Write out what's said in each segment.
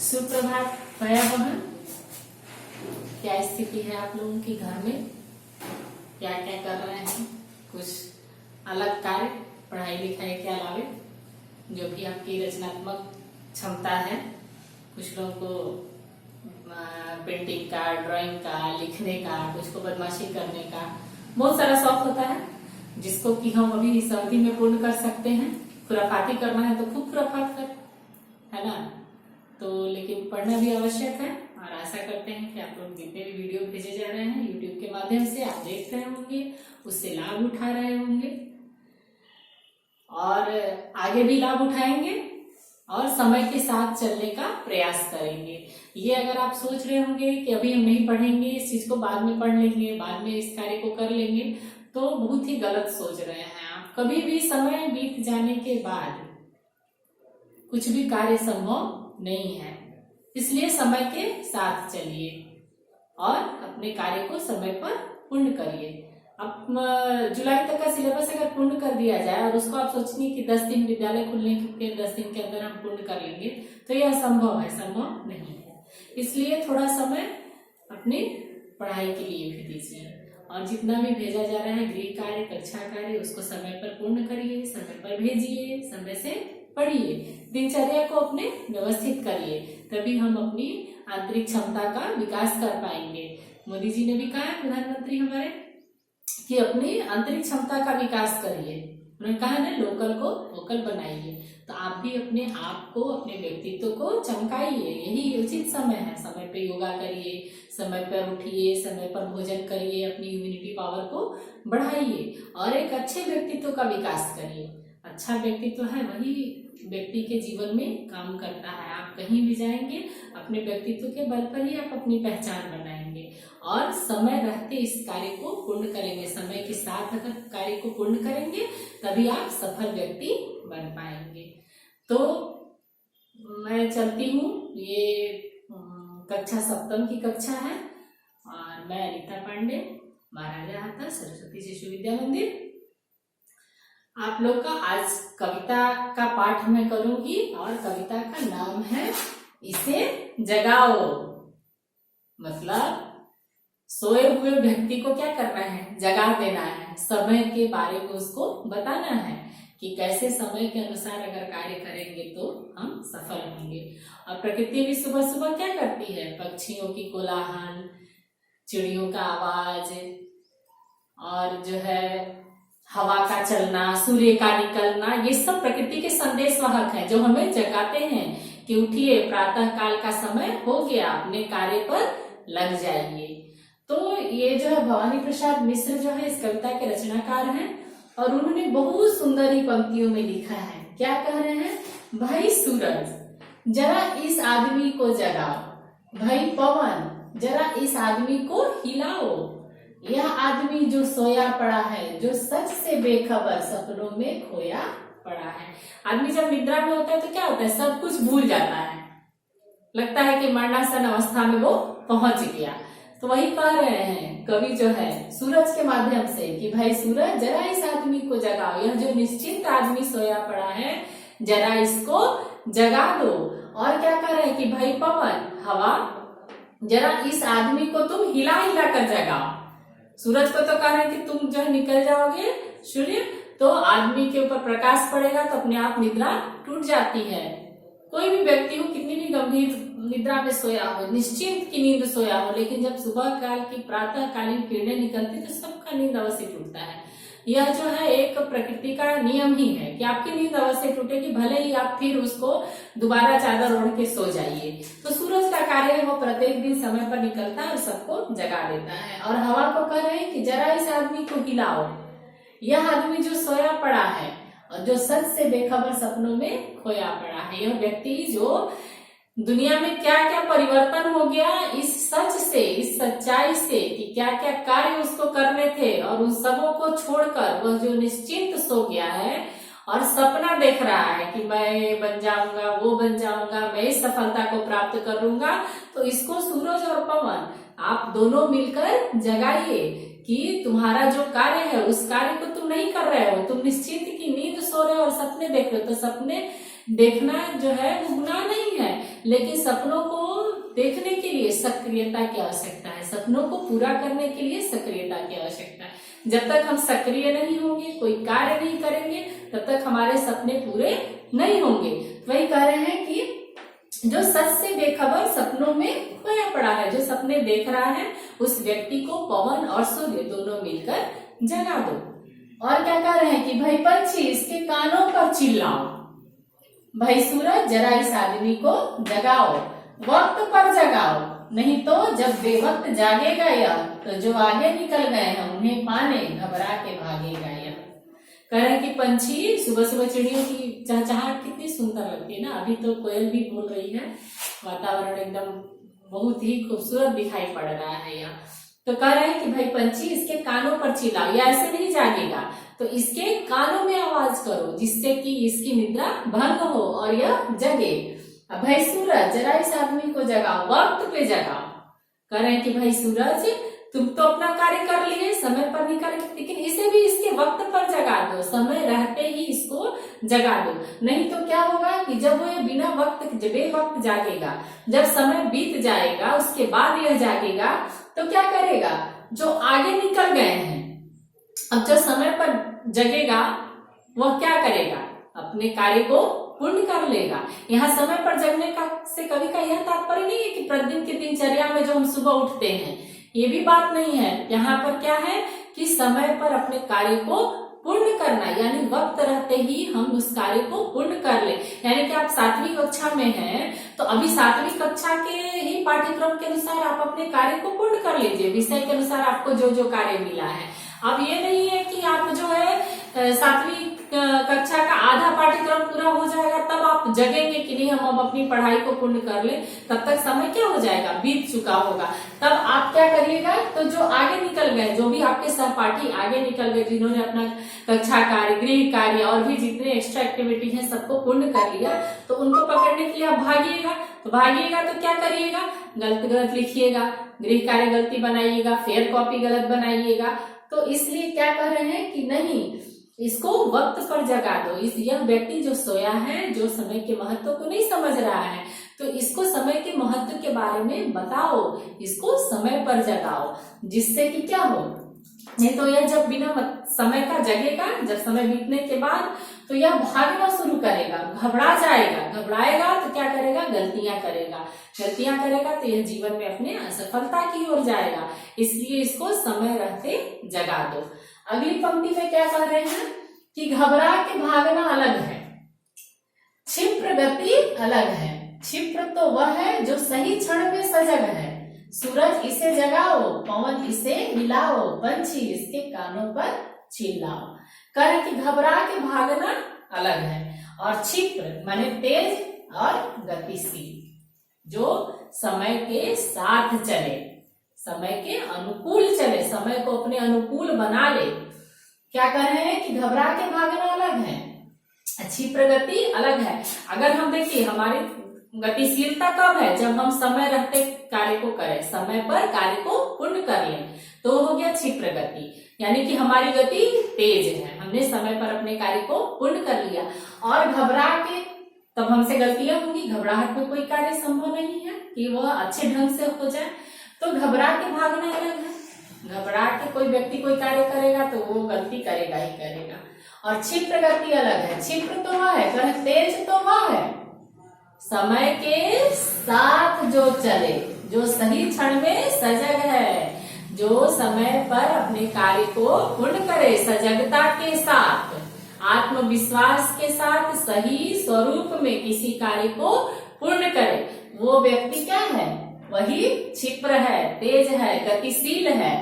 सुप्रभात भैया बहन। क्या स्थिति है आप लोगों की घर में? क्या क्या कर रहे हैं? कुछ अलग कार्य पढ़ाई लिखाई के अलावे जो भी आपकी रचनात्मक क्षमता है। कुछ लोगों को पेंटिंग का, ड्राइंग का, लिखने का, कुछ को बदमाशी करने का बहुत सारा शौक होता है, जिसको कि हम अभी इस अवधि में पूर्ण कर सकते हैं। खुराफाती करना है तो खूब खुराफात कर, है ना? तो लेकिन पढ़ना भी आवश्यक है और आशा करते हैं कि आप लोग जितने भी वीडियो भेजे जा रहे हैं यूट्यूब के माध्यम से आप देख रहे होंगे, उससे लाभ उठा रहे होंगे और आगे भी लाभ उठाएंगे और समय के साथ चलने का प्रयास करेंगे। ये अगर आप सोच रहे होंगे कि अभी हम नहीं पढ़ेंगे, इस चीज को बाद में पढ़ लेंगे, बाद में इस कार्य को कर लेंगे, तो बहुत ही गलत सोच रहे हैं आप। कभी भी समय बीत जाने के बाद कुछ भी कार्य संभव नहीं है, इसलिए समय के साथ चलिए और अपने कार्य को समय पर पूर्ण करिए। अब जुलाई तक का सिलेबस अगर पूर्ण कर दिया जाए और उसको आप सोचेंगे कि 10 दिन विद्यालय खुलने के 10 दिन के अंदर हम पूर्ण कर लेंगे, तो यह संभव है? संभव नहीं है। इसलिए थोड़ा समय अपनी पढ़ाई के लिए भी दीजिए और जितना भी भेजा जा रहा है गृह कार्य, कक्षा कार्य, उसको समय पर पूर्ण करिए, समय पर भेजिए, समय से पढ़िए, दिनचर्या को अपने व्यवस्थित करिए, तभी हम अपनी आंतरिक क्षमता का विकास कर पाएंगे। मोदी जी ने भी कहा है, प्रधानमंत्री हमारे, कि अपनी आंतरिक क्षमता का विकास करिए। उन्होंने कहा ना, लोकल को वोकल बनाइए। तो आप भी अपने आप को, अपने व्यक्तित्व को चमकाइए, यही उचित समय है। समय पे योगा करिए, समय पर उठिए, समय पर भोजन करिए, अपनी इम्यूनिटी पावर को बढ़ाइए और एक अच्छे व्यक्तित्व का विकास करिए। अच्छा व्यक्तित्व है वही व्यक्ति के जीवन में काम करता है। आप कहीं भी जाएंगे, अपने व्यक्तित्व के बल पर ही आप अपनी पहचान बनाएंगे और समय रहते इस कार्य को पूर्ण करेंगे। समय के साथ अगर कार्य को पूर्ण करेंगे तभी आप सफल व्यक्ति बन पाएंगे। तो मैं चलती हूँ, ये कक्षा 7वीं की कक्षा है और मैं अनीता पांडे, महाराजा हाता, सरस्वती शिशु विद्या मंदिर। आप लोग का आज कविता का पाठ मैं करूंगी और कविता का नाम है इसे जगाओ। मतलब सोए हुए व्यक्ति को क्या करना है? जगा देना है। समय के बारे में उसको बताना है कि कैसे समय के अनुसार अगर कार्य करेंगे तो हम सफल होंगे। और प्रकृति भी सुबह सुबह क्या करती है? पक्षियों की कोलाहल, चिड़ियों का आवाज और जो है हवा का चलना, सूर्य का निकलना, ये सब प्रकृति के संदेश वाहक हैं जो हमें जगाते हैं कि उठिए, प्रातः काल का समय हो गया, अपने कार्य पर लग जाइए। तो ये जो है भवानी प्रसाद मिश्र जो है इस कविता के रचनाकार हैं और उन्होंने बहुत सुंदर ही पंक्तियों में लिखा है। क्या कह रहे हैं? भाई सूरज जरा इस आदमी को जगाओ, भाई पवन जरा इस आदमी को हिलाओ, यह आदमी जो सोया पड़ा है, जो सच से बेखबर सपनों में खोया पड़ा है। आदमी जब निद्रा में होता है तो क्या होता है? सब कुछ भूल जाता है, लगता है कि मरणासन अवस्था में वो पहुंच गया। तो वही कह रहे हैं कवि जो है सूरज के माध्यम से कि भाई सूरज जरा इस आदमी को जगाओ, यह जो निश्चिंत आदमी सोया पड़ा है जरा इसको जगा दो। और क्या कह रहे हैं कि भाई पवन, हवा, जरा इस आदमी को तुम हिला हिला कर जगाओ। सूरज को तो कह रहे हैं कि तुम जो निकल जाओगे सूर्य, तो आदमी के ऊपर प्रकाश पड़ेगा तो अपने आप निद्रा टूट जाती है। कोई भी व्यक्ति हो, कितनी भी गंभीर निद्रा में सोया हो, निश्चिंत की नींद सोया हो, लेकिन जब सुबह काल की प्रातः कालीन किरणें निकलती तो सबका नींद अवश्य टूटता है। यह जो है एक प्रकृति का नियम ही है कि आपकी नींद अवश्य टूटेगी, भले ही आप फिर उसको दोबारा चादर ओढ़ के सो जाइए। तो सूरज का कार्य है, वो प्रत्येक दिन समय पर निकलता है और सबको जगा देता है। और हवा को कह रहे हैं कि जरा इस आदमी को हिलाओ, यह आदमी जो सोया पड़ा है और जो सच से बेखबर सपनों में खोया पड़ा है, यह व्यक्ति जो दुनिया में क्या क्या परिवर्तन हो गया इस सच से, इस सच्चाई से कि क्या क्या कार्य उसको करने थे और उन सबों को छोड़कर वह जो निश्चिंत सो गया है और सपना देख रहा है कि मैं बन जाऊंगा, वो बन जाऊंगा, मैं इस सफलता को प्राप्त कर लूंगा। तो इसको सूरज और पवन आप दोनों मिलकर जगाइए कि तुम्हारा जो कार्य है उस कार्य को तुम नहीं कर रहे हो, तुम निश्चिंत की नींद सो रहे हो और सपने देख रहे हो। तो सपने देखना जो है वो गुनाह नहीं है, लेकिन सपनों को देखने के लिए सक्रियता की आवश्यकता है, सपनों को पूरा करने के लिए सक्रियता की आवश्यकता है। जब तक हम सक्रिय नहीं होंगे, कोई कार्य नहीं करेंगे, तब तक हमारे सपने पूरे नहीं होंगे। वही कह रहे हैं कि जो सच से बेखबर सपनों में खोया पड़ा है, जो सपने देख रहा है उस व्यक्ति को पवन और सूर्य दोनों मिलकर जगा दो। और क्या कह रहे हैं कि भाई पंछी इसके कानों पर चिल्लाओ, भाई सूरज जरा इस आदमी को जगाओ, वक्त पर जगाओ, नहीं तो जब बेवक्त जागेगा यह तो जो आगे निकल गए हैं उन्हें पाने घबरा के भागेगा यह। कह रहे हैं कि पंछी सुबह सुबह चिड़ियों की चहचहाहट कितनी सुंदर लगती है ना। अभी तो कोयल भी बोल रही है, वातावरण एकदम बहुत ही खूबसूरत दिखाई पड़ रहा है यहाँ। तो कह रहे हैं कि भाई पंछी इसके कानों पर चिल्लाओ, या ऐसे नहीं जागेगा तो इसके कानों में आवाज करो जिससे कि इसकी निद्रा भंग हो और यह जगे। अब भाई सूरज जरा इस आदमी को जगाओ, वक्त पे जगाओ। कह रहे हैं कि भाई सूरज तुम तो अपना कार्य कर लिए, समय पर नहीं कर, लेकिन इसे भी इसके वक्त पर जगा दो, समय रहते ही इसको जगा दो। नहीं तो क्या होगा कि जब वो बिना वक्त बेवक्त जागेगा, जब समय बीत जाएगा उसके बाद यह जागेगा तो क्या करेगा, जो आगे निकल गए हैं, अब जो समय पर जगेगा वह क्या करेगा, अपने कार्य को पूर्ण कर लेगा। यहाँ समय पर जगने का से कभी का यह तात्पर्य नहीं है कि प्रतिदिन की दिनचर्या में जो हम सुबह उठते हैं, ये भी बात नहीं है। यहाँ पर क्या है कि समय पर अपने कार्य को पूर्ण करना, यानी वक्त रहते ही हम उस कार्य को पूर्ण कर ले। यानी कि आप 7वीं कक्षा में हैं तो अभी 7वीं कक्षा के ही पाठ्यक्रम के अनुसार आप अपने कार्य को पूर्ण कर लीजिए, विषय के अनुसार आपको जो जो कार्य मिला है। अब ये नहीं है कि आप जो है 7वीं कक्षा का आधा पाठ्यक्रम पूरा हो जाएगा तब आप जगेंगे कि नहीं हम अपनी पढ़ाई को पूर्ण कर ले, तब तक समय क्या हो जाएगा, बीत चुका होगा। तब आप क्या करिएगा, तो जो आगे निकल गए, जो भी आपके सहपाठी आगे निकल गए, जिन्होंने अपना कक्षा कार्य, गृह कार्य और भी जितने एक्स्ट्रा एक्टिविटी है सबको पूर्ण कर लिया, तो उनको पकड़ने के लिए आप भागिएगा। तो भागिएगा तो क्या करिएगा, गलत गलत लिखिएगा, गृह कार्य गलती बनाइएगा, फेयर कॉपी गलत बनाइएगा। तो इसलिए क्या कह रहे हैं कि नहीं, इसको वक्त पर जगा दो। यह व्यक्ति जो सोया है, जो समय के महत्व को नहीं समझ रहा है, तो इसको समय के महत्व के बारे में बताओ, इसको समय पर जगाओ, जिससे कि क्या हो, नहीं तो यह जब बिना समय का जगेगा, जब समय बीतने के बाद तो यह भागना शुरू करेगा, घबरा जाएगा, घबराएगा तो क्या करेगा, गलतियां करेगा, गलतियां करेगा तो यह जीवन में अपने असफलता की ओर जाएगा। इसलिए इसको समय रहते जगा दो। अगली पंक्ति में क्या कह रहे हैं कि घबरा के भागना अलग है, क्षिप्र गति अलग है। क्षिप्र तो वह है जो सही क्षण में सजग है, सूरज इसे जगाओ, पवन इसे हिलाओ, पंछी इसके कानों पर चिल्लाओ। कह कि घबरा के भागना अलग है और क्षिप्र माने तेज और गतिशील, जो समय के साथ चले, समय के अनुकूल चले, समय को अपने अनुकूल बना ले। क्या कह रहे हैं कि घबरा के भागना अलग है, क्षिप्र गति अलग है। अगर हम देखिए हमारी गतिशीलता कब है, जब हम समय रहते कार्य को करें, समय पर कार्य को पूर्ण कर लें, तो हो गया क्षिप्र गति, यानी कि हमारी गति तेज है, हमने समय पर अपने कार्य को पूर्ण कर लिया। और घबरा के तब हमसे गलतियां होंगी, घबराहट में कोई कार्य संभव नहीं है कि वह अच्छे ढंग से हो जाए, तो घबरा के भागना अलग है। घबरा के कोई व्यक्ति कोई कार्य करेगा तो वो गलती करेगा ही करेगा। और क्षिप्र गति अलग है, क्षिप्र तो वह है, तेज तो वह है, समय के साथ जो चले, जो सही क्षण में सजग है, जो समय पर अपने कार्य को पूर्ण करे, सजगता के साथ, आत्मविश्वास के साथ, सही स्वरूप में किसी कार्य को पूर्ण करे, वो व्यक्ति क्या है, वही क्षिप्र है, तेज है, गतिशील है।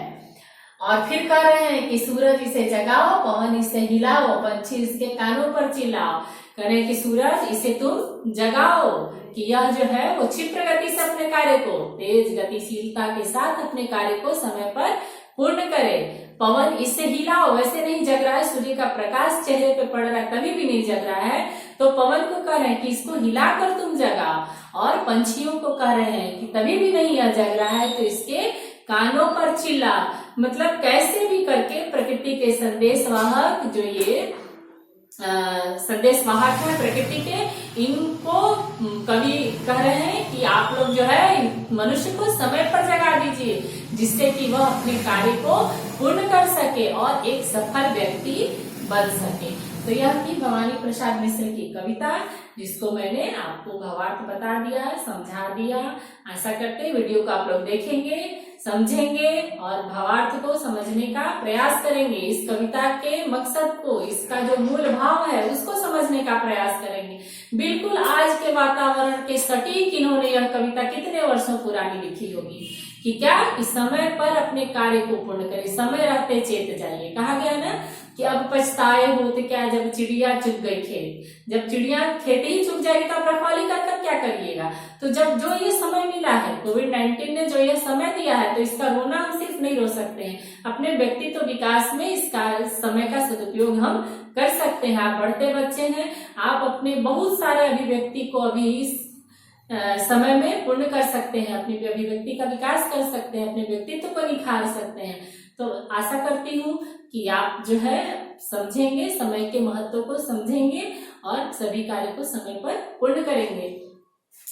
और फिर कह रहे हैं कि सूरज इसे जगाओ, पवन इसे हिलाओ, पंछी इसके कानों पर चिल्लाओ। कहे कि सूरज इसे तुम जगाओ कि यह जो है वो क्षिप्र गति से अपने कार्य को, तेज गतिशीलता के साथ अपने कार्य को समय पर पूर्ण करे। पवन इससे हिलाओ, वैसे नहीं जग रहा है, सूर्य का प्रकाश चेहरे पे पड़ रहा है तभी भी नहीं जग रहा है, तो पवन को कह रहे हैं कि इसको हिलाकर तुम जगाओ। और पंछियों को कह रहे हैं कि तभी भी नहीं यह जग रहा है तो इसके कानों पर चिल्ला। मतलब कैसे भी करके प्रकृति के संदेश वाहक जो ये संदेश वाहक है प्रकृति के, इनको कवि कह रहे हैं कि आप लोग जो है मनुष्य को समय पर जगा दीजिए, जिससे कि वह अपने कार्य को पूर्ण कर सके और एक सफल व्यक्ति बन सके। तो यह थी भवानी प्रसाद मिश्र की कविता, जिसको मैंने आपको भावार्थ बता दिया, समझा दिया। आशा करते हैं वीडियो को आप लोग देखेंगे, समझेंगे और भावार्थ को समझने का प्रयास करेंगे। इस कविता के मकसद को, इसका जो मूल भाव है उसको समझने का प्रयास करेंगे। बिल्कुल आज के वातावरण के सटीक इन्होंने यह कविता कितने वर्षों पुरानी लिखी होगी कि क्या, कि समय पर अपने कार्य को पूर्ण करें, समय रहते चेत जाइए। कहा गया ना कि अब पछताए हो तो क्या, जब चिड़िया चुग गई खेत। जब चिड़िया खेती ही चुग जाएगी तो आप रखवाली कर कर क्या करिएगा। तो जब जो ये समय मिला है, कोविड-19 ने जो ये समय दिया है, तो इसका रोना हम सिर्फ नहीं रो सकते हैं, अपने व्यक्तित्व विकास में इसका समय का सदुपयोग हम कर सकते हैं। आप बढ़ते बच्चे हैं, आप अपने बहुत सारे अभिव्यक्ति को अभी इस समय में पूर्ण कर सकते हैं, अपनी अभिव्यक्ति का विकास कर सकते हैं, अपने व्यक्तित्व को निखार सकते हैं। तो आशा करती हूँ कि आप जो है समझेंगे, समय के महत्व को समझेंगे और सभी कार्य को समय पर पूर्ण करेंगे।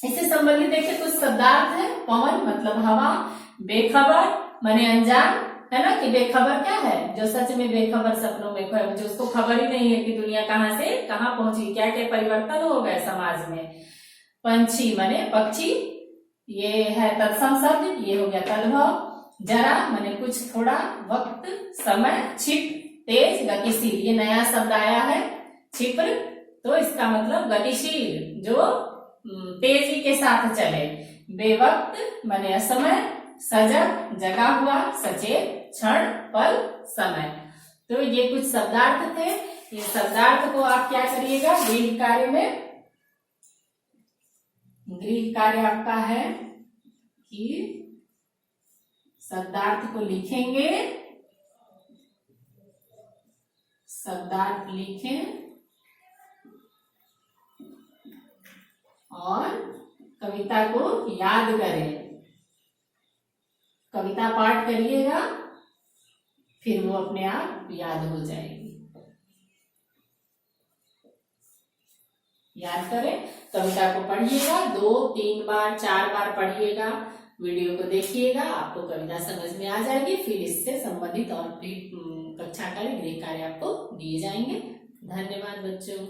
इससे संबंधित देखिए कुछ शब्दार्थ है। पवन मतलब हवा, बेखबर माने अनजान, है ना, कि बेखबर क्या है, जो सच में बेखबर, सपनों में खोया, जो उसको खबर ही नहीं है कि दुनिया कहाँ से कहाँ पहुंची, क्या क्या परिवर्तन हो गए समाज में। पंछी माने पक्षी, ये है तत्सम शब्द, ये हो गया तद्भव। जरा माने कुछ, थोड़ा, वक्त, समय, क्षिप्र तेज, गतिशील, ये नया शब्द आया है क्षिप्र, तो इसका मतलब गतिशील, जो तेजी के साथ चले। बेवक्त माने असमय, सजग जगा हुआ, सचेत, क्षण, पल, समय। तो ये कुछ शब्दार्थ थे। ये शब्दार्थ को आप क्या करिएगा गृह कार्य में, गृह कार्य आपका है कि शब्दार्थ को लिखेंगे, शब्दार्थ लिखें और कविता को याद करें। कविता पाठ करिएगा, फिर वो अपने आप याद हो जाएगी। याद करें, कविता को पढ़िएगा, 2, 3 बार, 4 बार पढ़िएगा, वीडियो को देखिएगा, आपको कविता समझ में आ जाएगी। फिर इससे संबंधित और भी कक्षा कार्य, गृह कार्य आपको दिए जाएंगे। धन्यवाद बच्चों।